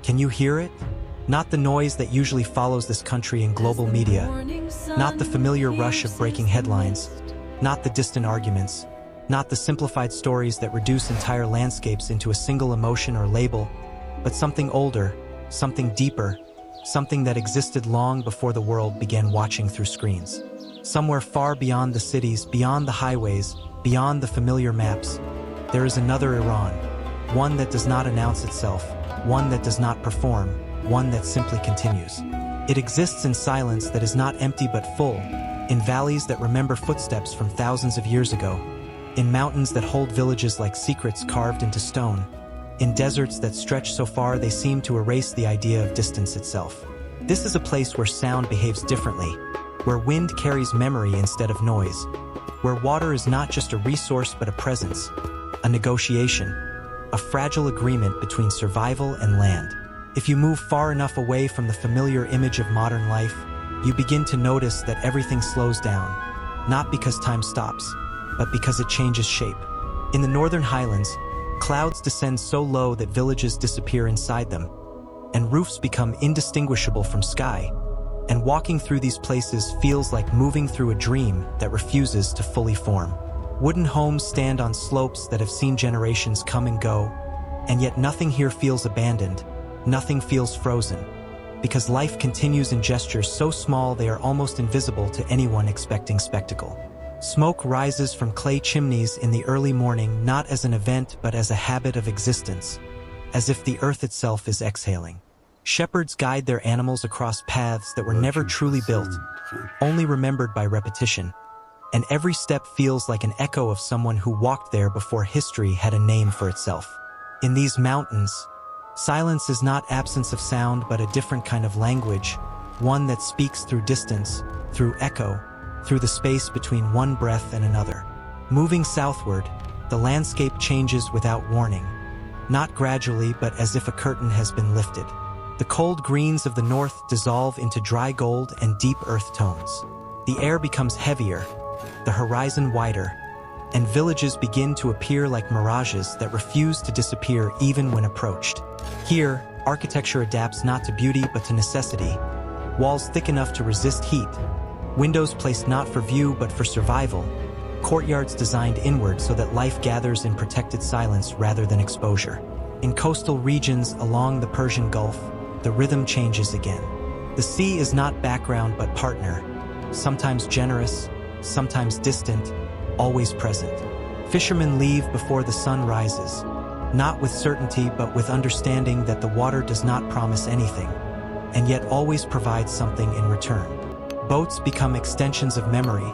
Can you hear it? Not the noise that usually follows this country in global media, not the familiar rush of breaking headlines, not the distant arguments, not the simplified stories that reduce entire landscapes into a single emotion or label, but something older, something deeper, something that existed long before the world began watching through screens. Somewhere far beyond the cities, beyond the highways, beyond the familiar maps, there is another Iran, one that does not announce itself, one that does not perform, one that simply continues. It exists in silence that is not empty but full, in valleys that remember footsteps from thousands of years ago, in mountains that hold villages like secrets carved into stone, in deserts that stretch so far they seem to erase the idea of distance itself. This is a place where sound behaves differently, where wind carries memory instead of noise, where water is not just a resource but a presence, a negotiation, a fragile agreement between survival and land. If you move far enough away from the familiar image of modern life, you begin to notice that everything slows down, not because time stops, but because it changes shape. In the northern highlands, clouds descend so low that villages disappear inside them, and roofs become indistinguishable from sky, and walking through these places feels like moving through a dream that refuses to fully form. Wooden homes stand on slopes that have seen generations come and go, and yet nothing here feels abandoned, nothing feels frozen, because life continues in gestures so small they are almost invisible to anyone expecting spectacle. Smoke rises from clay chimneys in the early morning not as an event but as a habit of existence, as if the earth itself is exhaling. Shepherds guide their animals across paths that were never truly built, only remembered by repetition, and every step feels like an echo of someone who walked there before history had a name for itself. In these mountains, silence is not absence of sound but a different kind of language, one that speaks through distance, through echo, through the space between one breath and another. Moving southward, the landscape changes without warning, not gradually but as if a curtain has been lifted. The cold greens of the north dissolve into dry gold and deep earth tones. The air becomes heavier, the horizon wider, and villages begin to appear like mirages that refuse to disappear even when approached. Here, architecture adapts not to beauty but to necessity. Walls thick enough to resist heat, windows placed not for view but for survival, courtyards designed inward so that life gathers in protected silence rather than exposure. In coastal regions along the Persian Gulf, the rhythm changes again. The sea is not background but partner, sometimes generous, sometimes distant, always present. Fishermen leave before the sun rises, not with certainty but with understanding that the water does not promise anything, and yet always provides something in return. Boats become extensions of memory,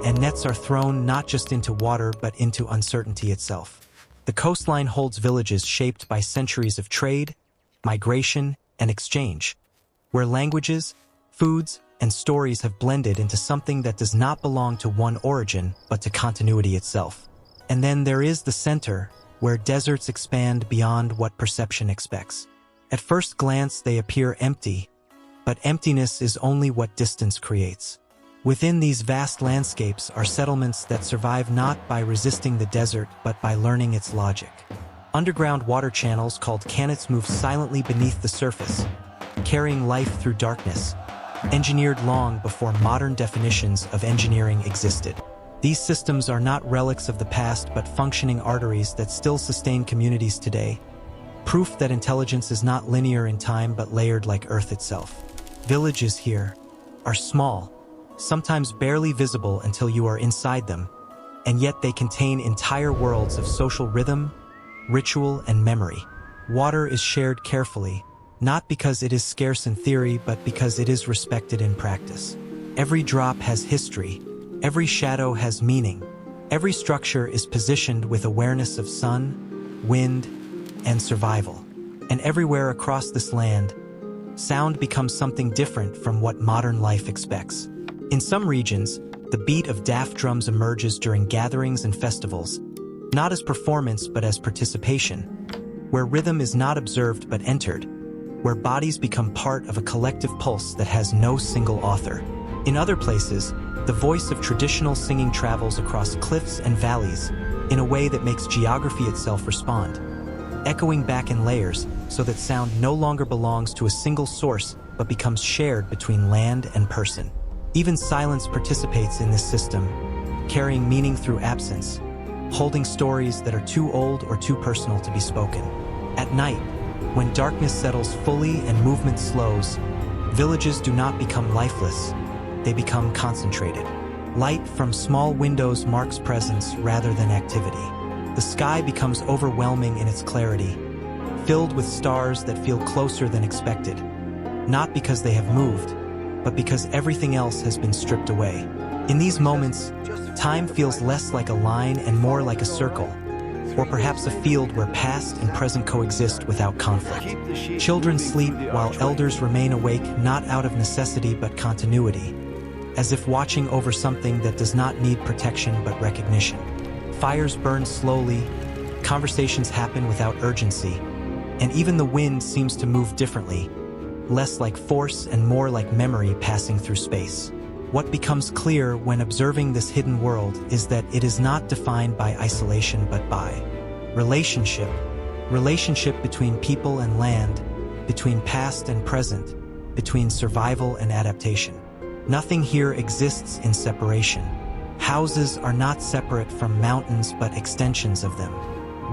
and nets are thrown not just into water but into uncertainty itself. The coastline holds villages shaped by centuries of trade, migration, and exchange, where languages, foods, and stories have blended into something that does not belong to one origin but to continuity itself. And then there is the center, where deserts expand beyond what perception expects. At first glance they appear empty, but emptiness is only what distance creates. Within these vast landscapes are settlements that survive not by resisting the desert but by learning its logic. Underground water channels called qanats move silently beneath the surface, carrying life through darkness, engineered long before modern definitions of engineering existed. These systems are not relics of the past but functioning arteries that still sustain communities today, proof that intelligence is not linear in time but layered like Earth itself. Villages here are small, sometimes barely visible until you are inside them, and yet they contain entire worlds of social rhythm, ritual, and memory. Water is shared carefully, not because it is scarce in theory but because it is respected in practice. Every drop has history, every shadow has meaning, every structure is positioned with awareness of sun, wind, and survival. And everywhere across this land, sound becomes something different from what modern life expects. In some regions, the beat of daff drums emerges during gatherings and festivals, not as performance but as participation, where rhythm is not observed but entered, where bodies become part of a collective pulse that has no single author. In other places, the voice of traditional singing travels across cliffs and valleys in a way that makes geography itself respond. echoing back in layers so that sound no longer belongs to a single source but becomes shared between land and person. Even silence participates in this system, carrying meaning through absence, holding stories that are too old or too personal to be spoken. At night, when darkness settles fully and movement slows, villages do not become lifeless, they become concentrated. Light from small windows marks presence rather than activity. The sky becomes overwhelming in its clarity, filled with stars that feel closer than expected, not because they have moved, but because everything else has been stripped away. In these moments, time feels less like a line and more like a circle, or perhaps a field where past and present coexist without conflict. Children sleep while elders remain awake, not out of necessity but continuity, as if watching over something that does not need protection but recognition. Fires burn slowly, conversations happen without urgency, and even the wind seems to move differently, less like force and more like memory passing through space. What becomes clear when observing this hidden world is that it is not defined by isolation but by relationship. Relationship between people and land, between past and present, between survival and adaptation. Nothing here exists in separation. Houses are not separate from mountains but extensions of them.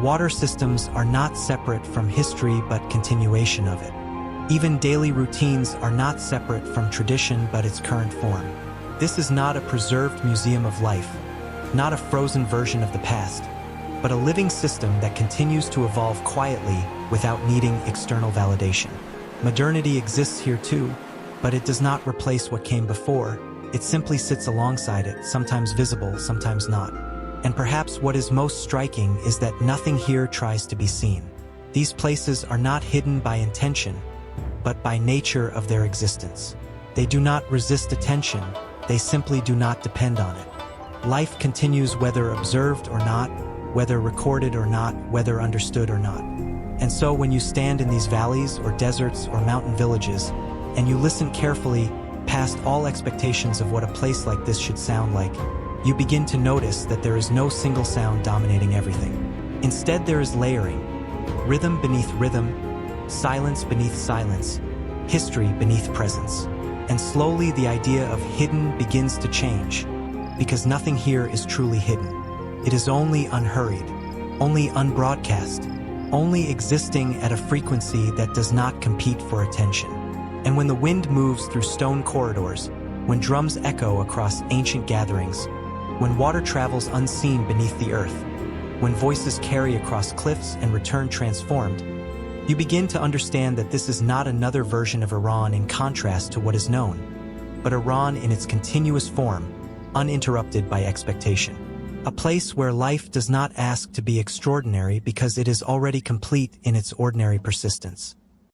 Water systems are not separate from history but continuation of it. Even daily routines are not separate from tradition but its current form. This is not a preserved museum of life, not a frozen version of the past, but a living system that continues to evolve quietly without needing external validation. Modernity exists here too, but it does not replace what came before. It simply sits alongside it, sometimes visible, sometimes not. And perhaps what is most striking is that nothing here tries to be seen. These places are not hidden by intention, but by nature of their existence. They do not resist attention, they simply do not depend on it. Life continues whether observed or not, whether recorded or not, whether understood or not. And so when you stand in these valleys or deserts or mountain villages, and you listen carefully past all expectations of what a place like this should sound like, you begin to notice that there is no single sound dominating everything. Instead, there is layering, rhythm beneath rhythm, silence beneath silence, history beneath presence. And slowly the idea of hidden begins to change, because nothing here is truly hidden. It is only unhurried, only unbroadcast, only existing at a frequency that does not compete for attention. And when the wind moves through stone corridors, when drums echo across ancient gatherings, when water travels unseen beneath the earth, when voices carry across cliffs and return transformed, you begin to understand that this is not another version of Iran in contrast to what is known, but Iran in its continuous form, uninterrupted by expectation. A place where life does not ask to be extraordinary because it is already complete in its ordinary persistence.